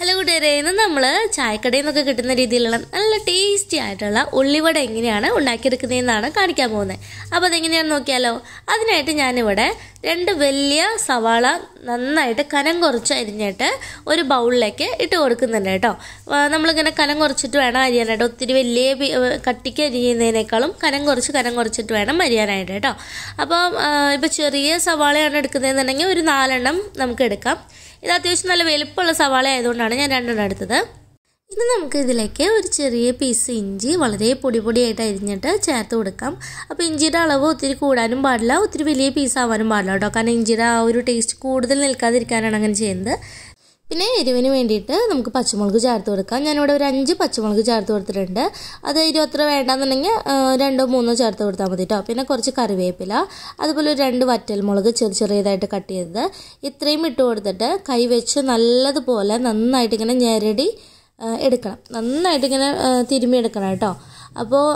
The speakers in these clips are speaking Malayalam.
ഹലോ കൂട്ടുകാരെ, ഇന്ന് നമ്മൾ ചായക്കടയിൽ നിന്നൊക്കെ കിട്ടുന്ന രീതിയിലുള്ള നല്ല ടേസ്റ്റി ആയിട്ടുള്ള ഉള്ളിവട എങ്ങനെയാണ് ഉണ്ടാക്കിയെടുക്കുന്നതെന്നാണ് കാണിക്കാൻ പോകുന്നത്. അപ്പോൾ അതെങ്ങനെയാണെന്ന് നോക്കിയാലോ. അതിനായിട്ട് ഞാനിവിടെ 2 വലിയ സവാള നന്നായിട്ട് കനം കുറച്ച് അരിഞ്ഞിട്ട് ഒരു ബൗളിലേക്ക് ഇട്ട് കൊടുക്കുന്നുണ്ട് കേട്ടോ. നമ്മളിങ്ങനെ കനം കുറച്ചിട്ട് വേണം അരിയാനായിട്ട്. ഒത്തിരി വലിയ കട്ടിക്ക് അരിയുന്നതിനേക്കാളും കനം കുറച്ചിട്ട് വേണം അരിയാനായിട്ട് കേട്ടോ. അപ്പോൾ ഇപ്പോൾ ചെറിയ സവാളയാണ് എടുക്കുന്നതെന്നുണ്ടെങ്കിൽ ഒരു 4 എണ്ണം നമുക്ക് എടുക്കാം. ഇത് അത്യാവശ്യം നല്ല വലുപ്പമുള്ള സവാള ആയതുകൊണ്ടാണ് ഞാൻ 2 എണ്ണം എടുത്തത്. ഇനി നമുക്ക് ഇതിലേക്ക് ഒരു ചെറിയ പീസ് ഇഞ്ചി വളരെ പൊടിയായിട്ട് അരിഞ്ഞിട്ട് ചേർത്ത് കൊടുക്കാം. അപ്പോൾ ഇഞ്ചിയുടെ അളവ് ഒത്തിരി കൂടാനും പാടില്ല, ഒത്തിരി വലിയ പീസ് ആവാനും പാടില്ല കേട്ടോ. കാരണം ഇഞ്ചിയുടെ ആ ഒരു ടേസ്റ്റ് കൂടുതൽ നിൽക്കാതിരിക്കാനാണ് അങ്ങനെ ചെയ്യുന്നത്. പിന്നെ എരിവിന് വേണ്ടിയിട്ട് നമുക്ക് പച്ചമുളക് ചേർത്ത് കൊടുക്കാം. ഞാനിവിടെ ഒരു 5 പച്ചമുളക് ചേർത്ത് കൊടുത്തിട്ടുണ്ട്. അത് എരിവ് അത്ര വേണ്ടാന്നുണ്ടെങ്കിൽ 2 3 ചേർത്ത് കൊടുത്താൽ മതി കേട്ടോ. പിന്നെ കുറച്ച് കറിവേപ്പില, അതുപോലെ ഒരു 2 വറ്റൽമുളക് ചെറിയതായിട്ട് കട്ട് ചെയ്തത്, ഇത്രയും ഇട്ട് കൊടുത്തിട്ട് കൈ വെച്ച് നല്ലതുപോലെ നന്നായിട്ട് ഇങ്ങനെ ഞെരടി എടുക്കണം. നന്നായിട്ട് ഇങ്ങനെ തിരുമ്മിയെടുക്കണം കേട്ടോ. അപ്പോൾ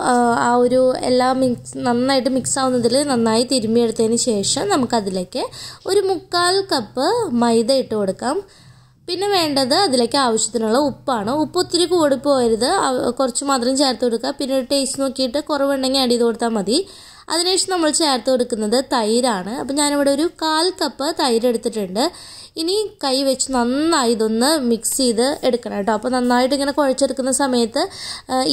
ആ ഒരു എല്ലാം നന്നായിട്ട് മിക്സ് ആവുന്നതിൽ നന്നായി തിരുമ്മിയെടുത്തതിന് ശേഷം നമുക്കതിലേക്ക് ഒരു 1/4 കപ്പ് മൈദ ഇട്ട് കൊടുക്കാം. പിന്നെ വേണ്ടത് അതിലേക്ക് ആവശ്യത്തിനുള്ള ഉപ്പാണ്. ഉപ്പ് ഒത്തിരി കൂടിപ്പോകരുത്, കുറച്ച് മാത്രം ചേർത്ത് കൊടുക്കുക. പിന്നെ ഒരു ടേസ്റ്റ് നോക്കിയിട്ട് കുറവുണ്ടെങ്കിൽ ആഡ് ചെയ്ത് കൊടുത്താൽ മതി. അതിനുശേഷം നമ്മൾ ചേർത്ത് കൊടുക്കുന്നത് തൈരാണ്. അപ്പം ഞാനിവിടെ ഒരു 1/4 കപ്പ് തൈര് എടുത്തിട്ടുണ്ട്. ഇനി കൈ വെച്ച് നന്നായി ഇതൊന്ന് മിക്സ് ചെയ്ത് എടുക്കണം കേട്ടോ. അപ്പോൾ നന്നായിട്ട് ഇങ്ങനെ കുഴച്ചെടുക്കുന്ന സമയത്ത്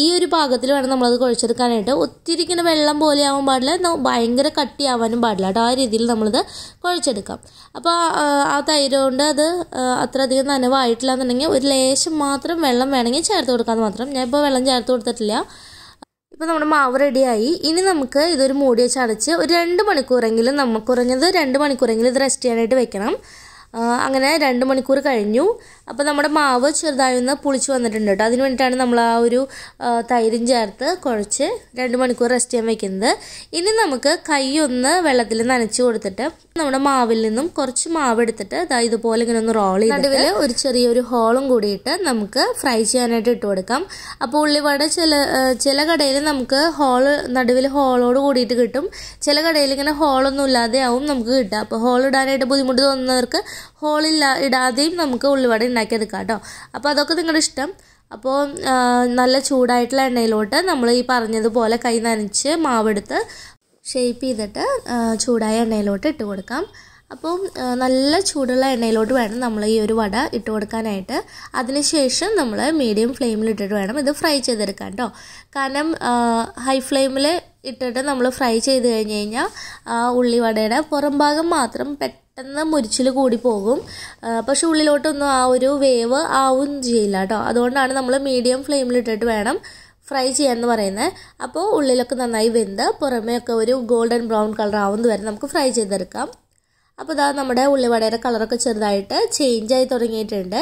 ഈ ഒരു പാകത്തിൽ വേണം നമ്മളത് കുഴച്ചെടുക്കാനായിട്ട്. ഒത്തിരി ഇങ്ങനെ വെള്ളം പോലെ ആവാൻ പാടില്ല, ഭയങ്കര കട്ടിയാവാനും പാടില്ല കേട്ടോ. ആ രീതിയിൽ നമ്മളിത് കുഴച്ചെടുക്കാം. അപ്പോൾ ആ തൈര് കൊണ്ട് അത് അത്ര അധികം നനവായിട്ടില്ല എന്നുണ്ടെങ്കിൽ ഒരു ലേശം മാത്രം വെള്ളം വേണമെങ്കിൽ ചേർത്ത് കൊടുക്കാമെന്ന് മാത്രം. ഞാനിപ്പോൾ വെള്ളം ചേർത്ത് കൊടുത്തിട്ടില്ല. ഇപ്പോൾ നമ്മുടെ മാവ് റെഡിയായി. ഇനി നമുക്ക് ഇതൊരു മൂടി വെച്ച് അടച്ച് ഒരു 2 മണിക്കൂറെങ്കിലും, നമുക്ക് കുറഞ്ഞത് 2 മണിക്കൂറെങ്കിലും ഇത് റെസ്റ്റ് ചെയ്യാനായിട്ട് വെക്കണം. അങ്ങനെ 2 മണിക്കൂർ കഴിഞ്ഞു. അപ്പോൾ നമ്മുടെ മാവ് ചെറുതായി ഒന്ന് പുളിച്ച് വന്നിട്ടുണ്ട് കേട്ടോ. അതിന് വേണ്ടിയിട്ടാണ് നമ്മൾ ആ ഒരു തൈരും ചേർത്ത് കുഴച്ച് 2 മണിക്കൂർ റെസ്റ്റ് ചെയ്യാൻ വെക്കുന്നത്. ഇനി നമുക്ക് കൈ ഒന്ന് വെള്ളത്തിൽ നനച്ച് കൊടുത്തിട്ട് നമ്മുടെ മാവിൽ നിന്നും കുറച്ച് മാവ് എടുത്തിട്ട് ഇതുപോലെ ഇങ്ങനെ ഒന്ന് റോൾ ചെയ്ത് നടുവിൽ ഒരു ചെറിയൊരു ഹോളും കൂടിയിട്ട് നമുക്ക് ഫ്രൈ ചെയ്യാനായിട്ട് ഇട്ട് കൊടുക്കാം. അപ്പോൾ ഉള്ളിവട ചില കടയിൽ നമുക്ക് നടുവിൽ ഹോളോട് കൂടിയിട്ട് കിട്ടും. ചില കടയിൽ ഇങ്ങനെ ഹോളൊന്നും ഇല്ലാതെ ആവും നമുക്ക് കിട്ടുക. അപ്പോൾ ഹോൾ ഇടാനായിട്ട് ബുദ്ധിമുട്ട് തോന്നുന്നവർക്ക് ഇടാതെയും നമുക്ക് ഉള്ളിവട ഉണ്ടാക്കിയെടുക്കാം കേട്ടോ. അപ്പോൾ അതൊക്കെ നിങ്ങളുടെ ഇഷ്ടം. അപ്പോൾ നല്ല ചൂടായിട്ടുള്ള എണ്ണയിലോട്ട് നമ്മൾ ഈ പറഞ്ഞതുപോലെ കൈ നനച്ച് മാവെടുത്ത് ഷേപ്പ് ചെയ്തിട്ട് ചൂടായ എണ്ണയിലോട്ട് ഇട്ട് കൊടുക്കാം. അപ്പോൾ നല്ല ചൂടുള്ള എണ്ണയിലോട്ട് വേണം നമ്മൾ ഈ ഒരു വട ഇട്ട് കൊടുക്കാനായിട്ട്. അതിനുശേഷം നമ്മൾ മീഡിയം ഫ്ലെയിമിൽ ഇട്ടിട്ട് വേണം ഇത് ഫ്രൈ ചെയ്തെടുക്കാൻ കേട്ടോ. കാരണം ഹൈ ഫ്ലെയിമിൽ ഇട്ടിട്ട് നമ്മൾ ഫ്രൈ ചെയ്ത് കഴിഞ്ഞ് കഴിഞ്ഞാൽ ഉള്ളിവടയുടെ പുറം ഭാഗം മാത്രം പെട്ടെന്ന് മുരിച്ചിൽ കൂടി പോകും. പക്ഷെ ഉള്ളിലോട്ടൊന്നും ആ ഒരു വേവ് ആവും ചെയ്യില്ല കേട്ടോ. അതുകൊണ്ടാണ് നമ്മൾ മീഡിയം ഫ്ലെയിമിൽ ഇട്ടിട്ട് വേണം ഫ്രൈ ചെയ്യാമെന്ന് പറയുന്നത്. അപ്പോൾ ഉള്ളിലൊക്കെ നന്നായി വെന്ത് പുറമേ ഒക്കെ ഒരു ഗോൾഡൻ ബ്രൗൺ കളർ ആവുന്നത് വരെ നമുക്ക് ഫ്രൈ ചെയ്തെടുക്കാം. അപ്പോൾ നമ്മുടെ ഉള്ളിവടയുടെ കളറൊക്കെ ചെറുതായിട്ട് ചേഞ്ചായി തുടങ്ങിയിട്ടുണ്ട്.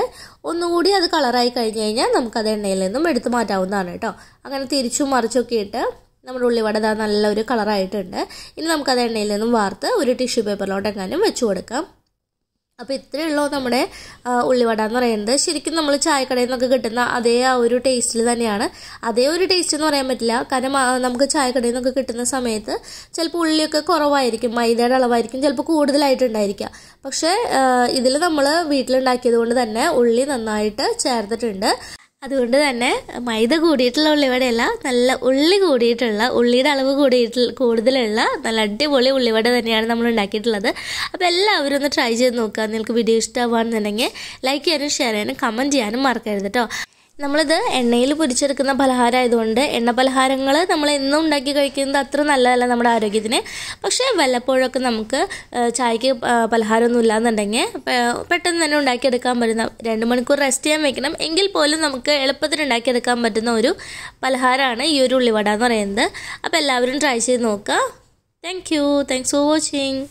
ഒന്നുകൂടി അത് കളറായി കഴിഞ്ഞ് കഴിഞ്ഞാൽ നമുക്കത് എണ്ണയിൽ നിന്നും എടുത്ത് മാറ്റാവുന്നതാണ് കേട്ടോ. അങ്ങനെ തിരിച്ചും മറിച്ചൊക്കെ ഇട്ട് നമ്മുടെ ഉള്ളിവട നല്ലൊരു കളറായിട്ടുണ്ട്. ഇനി നമുക്കത് എണ്ണയിൽ നിന്നും വാർത്ത് ഒരു ടിഷ്യൂ പേപ്പറിലോട്ടെങ്ങാനും വെച്ച് കൊടുക്കാം. അപ്പോൾ ഇത്രയേ ഉള്ളൂ നമ്മുടെ ഉള്ളിവട എന്ന് പറയുന്നത്. ശരിക്കും നമ്മൾ ചായക്കടയിൽ നിന്നൊക്കെ കിട്ടുന്ന അതേ ആ ഒരു ടേസ്റ്റിൽ തന്നെയാണ്. അതേ ഒരു ടേസ്റ്റ് എന്ന് പറയാൻ പറ്റില്ല. കാരണം നമുക്ക് ചായക്കടയിൽ നിന്നൊക്കെ കിട്ടുന്ന സമയത്ത് ചിലപ്പോൾ ഉള്ളിയൊക്കെ കുറവായിരിക്കും, മൈദയുടെ അളവായിരിക്കും ചിലപ്പോൾ കൂടുതലായിട്ടുണ്ടായിരിക്കുക. പക്ഷേ ഇതിൽ നമ്മൾ വീട്ടിലുണ്ടാക്കിയത് കൊണ്ട് തന്നെ ഉള്ളി നന്നായിട്ട് ചേർത്തിട്ടുണ്ട്. അതുകൊണ്ട് തന്നെ മൈദ കൂടിയിട്ടുള്ള ഉള്ളിവടയല്ല, നല്ല ഉള്ളി കൂടിയിട്ടുള്ള, ഉള്ളിയുടെ അളവ് കൂടുതലുള്ള നല്ല അടിപൊളി ഉള്ളിവട തന്നെയാണ് നമ്മൾ ഉണ്ടാക്കിയിട്ടുള്ളത്. അപ്പോൾ എല്ലാവരും ഒന്ന് ട്രൈ ചെയ്ത് നോക്കുക. നിങ്ങൾക്ക് വീഡിയോ ഇഷ്ടമാണെന്നുണ്ടെങ്കിൽ ലൈക്ക് ചെയ്യാനും ഷെയർ ചെയ്യാനും കമൻറ്റ് ചെയ്യാനും മറക്കരുത് കേട്ടോ. നമ്മളിത് എണ്ണയിൽ പൊരിച്ചെടുക്കുന്ന പലഹാരം ആയതുകൊണ്ട് എണ്ണ പലഹാരങ്ങൾ നമ്മൾ എന്നും ഉണ്ടാക്കി കഴിക്കുന്നത് അത്ര നല്ലതല്ല നമ്മുടെ ആരോഗ്യത്തിന്. പക്ഷേ വല്ലപ്പോഴൊക്കെ നമുക്ക് ചായക്ക് പലഹാരമൊന്നും ഇല്ലാന്നുണ്ടെങ്കിൽ പെട്ടെന്ന് തന്നെ ഉണ്ടാക്കിയെടുക്കാൻ പറ്റുന്ന, 2 മണിക്കൂർ റെസ്റ്റ് ചെയ്യാൻ വെക്കണം എങ്കിൽ പോലും നമുക്ക് എളുപ്പത്തിൽ ഉണ്ടാക്കിയെടുക്കാൻ പറ്റുന്ന ഒരു പലഹാരമാണ് ഈ ഒരു ഉള്ളിവട എന്ന് പറയുന്നത്. അപ്പോൾ എല്ലാവരും ട്രൈ ചെയ്ത് നോക്കുക. Thanks for watching.